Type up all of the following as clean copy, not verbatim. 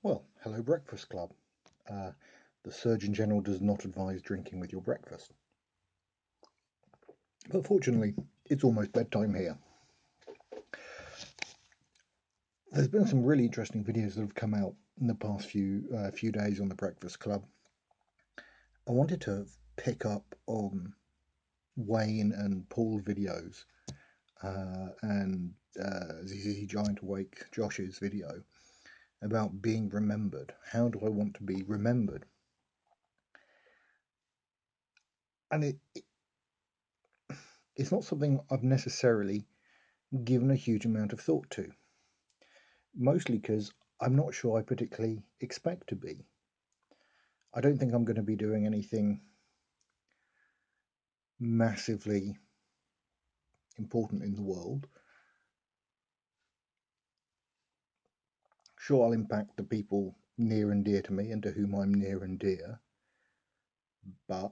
Well, hello, Breakfast Club. Uh, the Surgeon General does not advise drinking with your breakfast. But fortunately, it's almost bedtime here. There's been some really interesting videos that have come out in the past few days on the Breakfast Club. I wanted to pick up on Wayne and Paul videos and ZZ Giant Awake Josh's video about being remembered. How do I want to be remembered? And it's not something I've necessarily given a huge amount of thought to, mostly because I'm not sure I particularly expect to be. I don't think I'm going to be doing anything massively important in the world. Sure, I'll impact the people near and dear to me and to whom I'm near and dear, but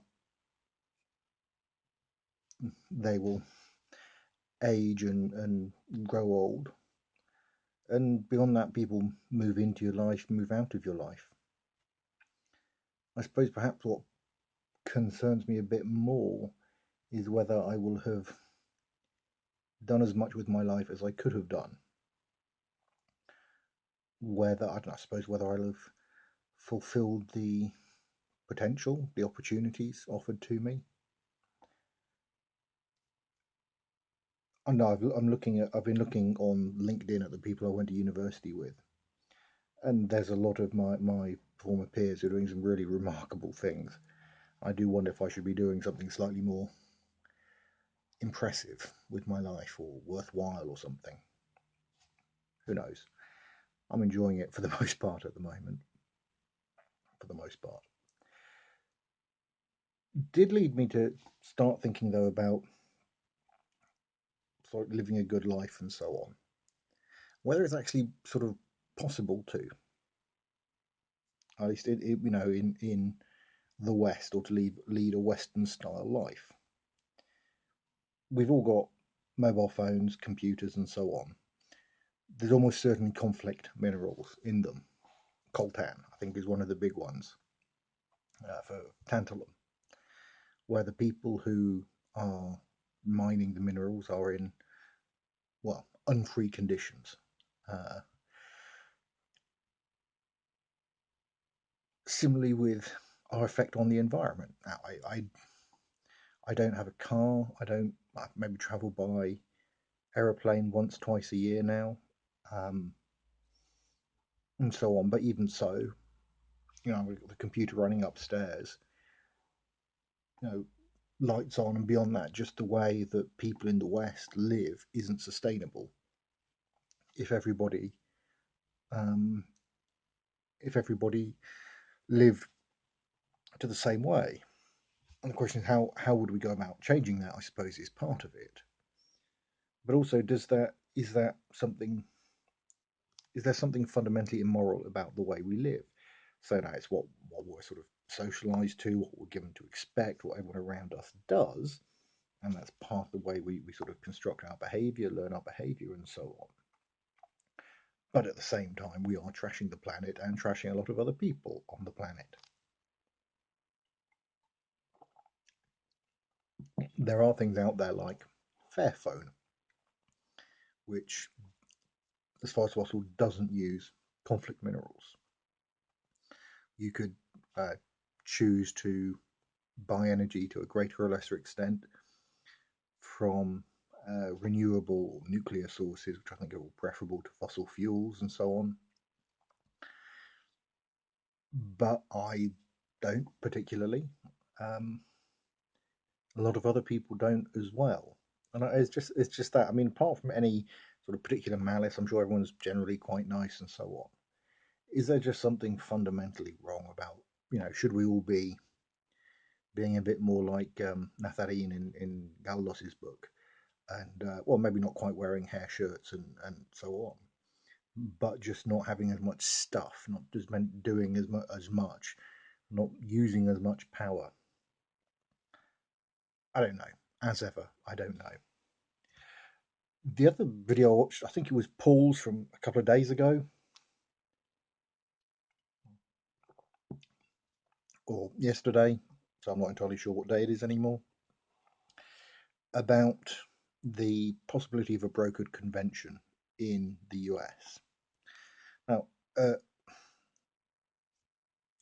they will age and grow old. And beyond that, people move into your life, move out of your life. I suppose perhaps what concerns me a bit more is whether I will have done as much with my life as I could have done. Whether, I suppose, whether I'll have fulfilled the potential, the opportunities offered to me. I know I've been looking on LinkedIn at the people I went to university with, and there's a lot of my former peers who are doing some really remarkable things. I do wonder if I should be doing something slightly more impressive with my life or worthwhile or something. Who knows? I'm enjoying it for the most part at the moment. For the most part. Did lead me to start thinking though about sort of living a good life and so on. Whether it's actually sort of possible to, at least in the West, or to lead a Western style life. We've all got mobile phones, computers, and so on. There's almost certainly conflict minerals in them. Coltan, I think, is one of the big ones for tantalum, where the people who are mining the minerals are in, well, unfree conditions. Similarly with our effect on the environment. Now, I don't have a car. I maybe travel by aeroplane once, twice a year now, um, and so on. But even so, with the computer running upstairs, you know, lights on, and beyond that, just the way that people in the West live isn't sustainable. If everybody, um, if everybody lived to the same way, and the question is how would we go about changing that? I suppose is part of it. But also, is there something fundamentally immoral about the way we live? So now it's what we're sort of socialized to, what we're given to expect, what everyone around us does, and that's part of the way we sort of construct our behavior, learn our behavior, and so on. But at the same time, we are trashing the planet and trashing a lot of other people on the planet. There are things out there like Fairphone, which, as far as possible, doesn't use conflict minerals. You could choose to buy energy to a greater or lesser extent from renewable nuclear sources, which I think are all preferable to fossil fuels and so on. But I don't particularly. A lot of other people don't as well, and it's just that. I mean, apart from any sort of particular malice, I'm sure everyone's generally quite nice and so on. Is there just something fundamentally wrong about, should we all be being a bit more like Natharine in Galdos's book, and well, maybe not quite wearing hair shirts and so on, but just not having as much stuff, not just doing as much, not using as much power. I don't know. As ever, I don't know. The other video I watched, I think it was Paul's from a couple of days ago. or yesterday, so I'm not entirely sure what day it is anymore, about the possibility of a brokered convention in the US. Now, uh,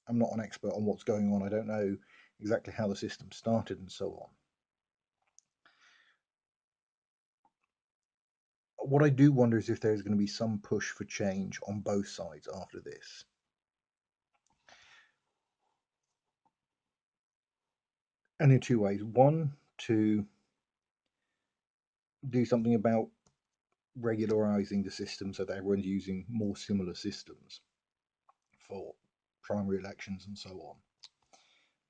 I'm not an expert on what's going on. I don't know exactly how the system started and so on. What I do wonder is if there's going to be some push for change on both sides after this. And in two ways. One, to do something about regularizing the system so that everyone's using more similar systems for primary elections and so on.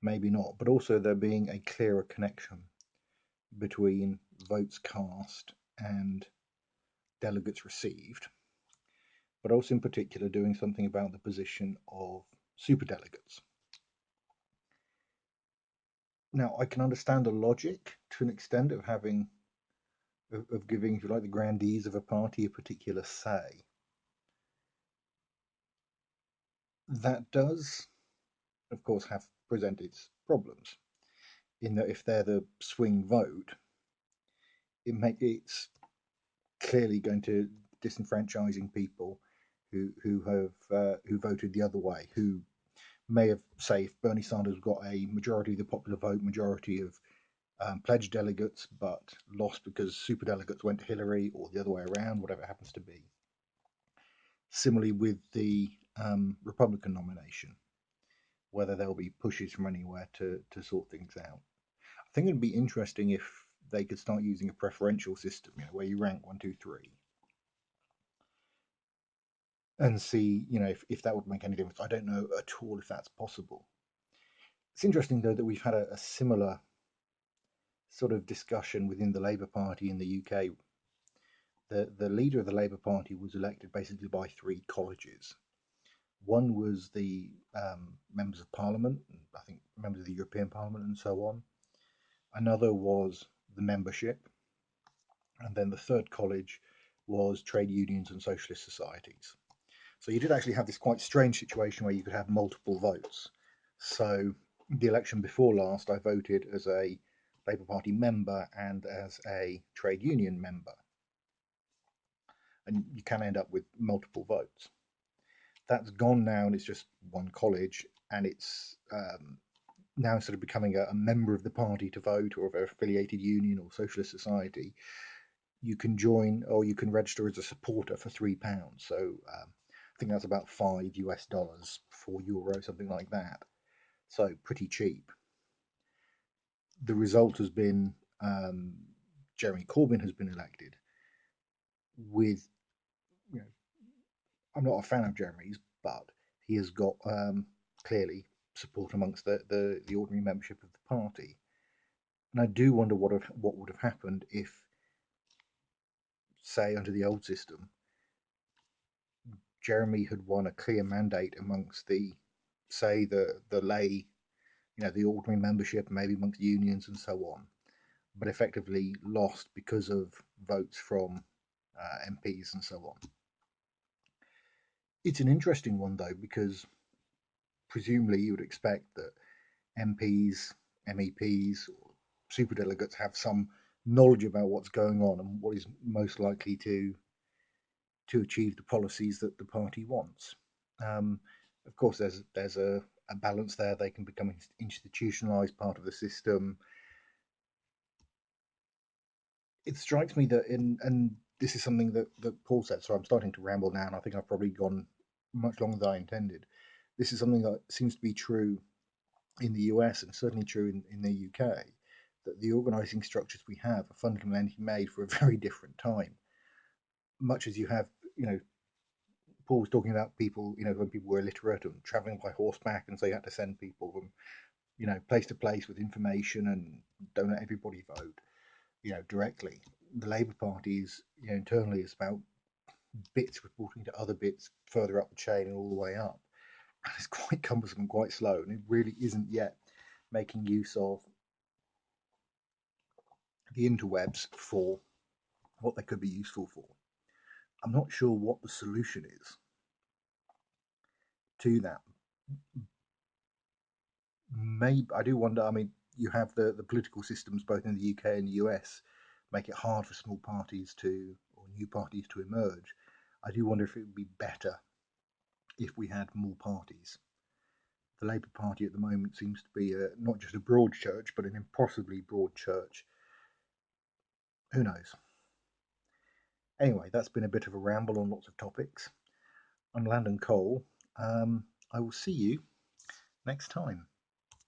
Maybe not, but also there being a clearer connection between votes cast and delegates received, but also in particular doing something about the position of superdelegates. Now, I can understand the logic to an extent of having of giving, if you like, the grandees of a party a particular say. That does, of course, have present its problems in that if they're the swing vote, it's clearly going to disenfranchising people who have who voted the other way, who may have, say, if Bernie Sanders got a majority of the popular vote, majority of pledged delegates, but lost because superdelegates went to Hillary or the other way around, whatever it happens to be. Similarly, with the Republican nomination, whether there'll be pushes from anywhere to sort things out. I think it'd be interesting if they could start using a preferential system, where you rank one, two, three, and see, if that would make any difference. I don't know at all if that's possible. It's interesting though that we've had a similar sort of discussion within the Labour Party in the UK. The leader of the Labour Party was elected basically by three colleges. One was the members of Parliament, I think members of the European Parliament, and so on. Another was the membership, and then the third college was trade unions and socialist societies. So you did actually have this quite strange situation where you could have multiple votes. So the election before last, I voted as a Labour Party member and as a trade union member. And you can end up with multiple votes. That's gone now, and it's just one college, and it's now sort of becoming a member of the party to vote, or of an affiliated union or socialist society. You can join, or you can register as a supporter for £3. So I think that's about $5, €4, something like that. So pretty cheap. The result has been Jeremy Corbyn has been elected with, I'm not a fan of Jeremy's, but he has got clearly support amongst the ordinary membership of the party. And I do wonder what would have happened if, say, under the old system, Jeremy had won a clear mandate amongst the lay, the ordinary membership, maybe amongst unions and so on, but effectively lost because of votes from MPs and so on. It's an interesting one though, because presumably you would expect that MPs, MEPs, or superdelegates have some knowledge about what's going on and what is most likely to achieve the policies that the party wants. Of course, there's a balance there. They can become institutionalized part of the system. It strikes me that and this is something that Paul said, so I'm starting to ramble now, and I think I've probably gone much longer than I intended. This is something that seems to be true in the US and certainly true in the UK, that the organizing structures we have are fundamentally made for a very different time. Much as you have, Paul was talking about people, when people were illiterate and traveling by horseback, and so you had to send people from, place to place with information and don't let everybody vote, directly. The Labour Party is, internally, it's about bits reporting to other bits further up the chain and all the way up. And it's quite cumbersome and quite slow, and it really isn't yet making use of the interwebs for what they could be useful for. I'm not sure what the solution is to that, maybe I do wonder. I mean, you have the political systems both in the UK and the US make it hard for small parties to or new parties to emerge. I do wonder if it would be better if we had more parties. The Labour Party at the moment seems to be not just a broad church, but an impossibly broad church. Who knows? Anyway, that's been a bit of a ramble on lots of topics. I'm Landon Cole. I will see you next time.